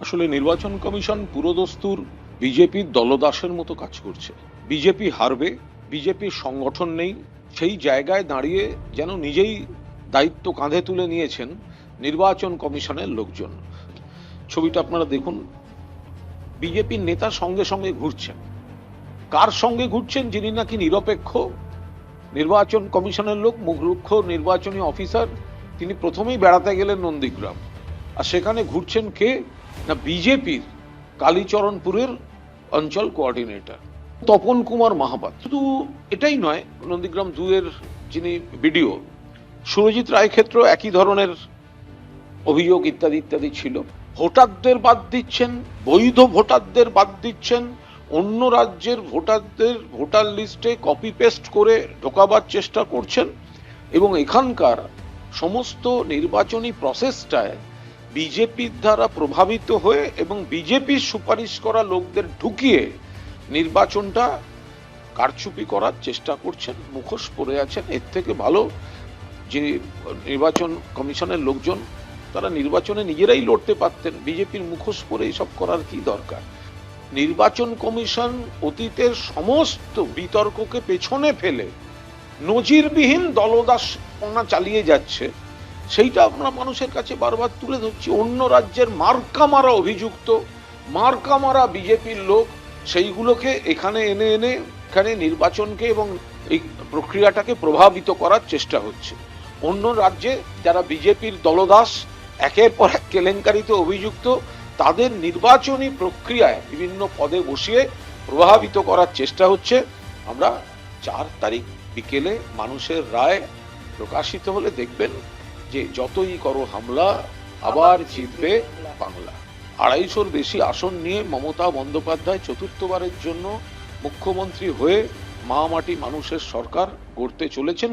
আসলে নির্বাচন কমিশন পুরোদস্তুর বিজেপির দলদাসের মতো কাজ করছে। বিজেপি হারবে, বিজেপির সংগঠন নেই, সেই জায়গায় দাঁড়িয়ে যেন নিজেই দায়িত্ব কাঁধে তুলে নিয়েছেন নির্বাচন কমিশনের লোকজন। ছবিটা আপনারা দেখুন, বিজেপির নেতা সঙ্গে সঙ্গে ঘুরছেন। কার সঙ্গে ঘুরছেন? যিনি নাকি নিরপেক্ষ নির্বাচন কমিশনের লোক, মুখ্য নির্বাচনী অফিসার, তিনি প্রথমেই বেড়াতে গেলেন নন্দীগ্রাম। আর সেখানে ঘুরছেন কে? না, বিজেপির কালীচরণপুরের অঞ্চল কোঅর্ডিনেটর তপন কুমার মাহাপাত্র। শুধু এটাই নয়, নন্দীগ্রাম 2-এর যিনি বিডিও সুরজিৎ রায় ক্ষেত্র একই ধরনের অভিযোগ ইত্যাদি ইত্যাদি ছিল। ভোটারদের বাদ দিচ্ছেন, বৈধ ভোটারদের বাদ দিচ্ছেন, অন্য রাজ্যের ভোটারদের ভোটার লিস্টে কপি পেস্ট করে ঢোকাবার চেষ্টা করছেন এবং এখানকার সমস্ত নির্বাচনী প্রসেসটায় বিজেপির দ্বারা প্রভাবিত হয়ে এবং বিজেপির সুপারিশ করা লোকদের ঢুকিয়ে নির্বাচনটা কারচুপি করার চেষ্টা করছেন। মুখোশ পরে আছেন। এর থেকে ভালো যে নির্বাচন কমিশনের লোকজন, তারা নির্বাচনে নিজেরাই লড়তে পারতেন। বিজেপির মুখোশ পরে এইসব করার কি দরকার? নির্বাচন কমিশন অতীতের সমস্ত বিতর্ককে পেছনে ফেলে নজিরবিহীন দলদাসপনা চালিয়ে যাচ্ছে। সেইটা আমরা মানুষের কাছে বারবার তুলে ধরছি। অন্য রাজ্যের মার্কা মারা অভিযুক্ত, মার্কা মারা বিজেপির লোক, সেইগুলোকে এখানে এনে এনে এখানে নির্বাচনকে এবং এই প্রক্রিয়াটাকে প্রভাবিত করার চেষ্টা হচ্ছে। অন্য রাজ্যে যারা বিজেপির দলদাস, একের পর এক কেলেঙ্কারিতে অভিযুক্ত, তাদের নির্বাচনী প্রক্রিয়ায় বিভিন্ন পদে বসিয়ে প্রভাবিত করার চেষ্টা হচ্ছে। আমরা 4 তারিখ বিকেলে মানুষের রায় প্রকাশিত হলে দেখবেন যে যতই করো হামলা, আবার জিতবে বাংলা। 250-র বেশি আসন নিয়ে মমতা বন্দ্যোপাধ্যায় চতুর্থবারের জন্য মুখ্যমন্ত্রী হয়ে মা মাটি মানুষের সরকার গড়তে চলেছেন।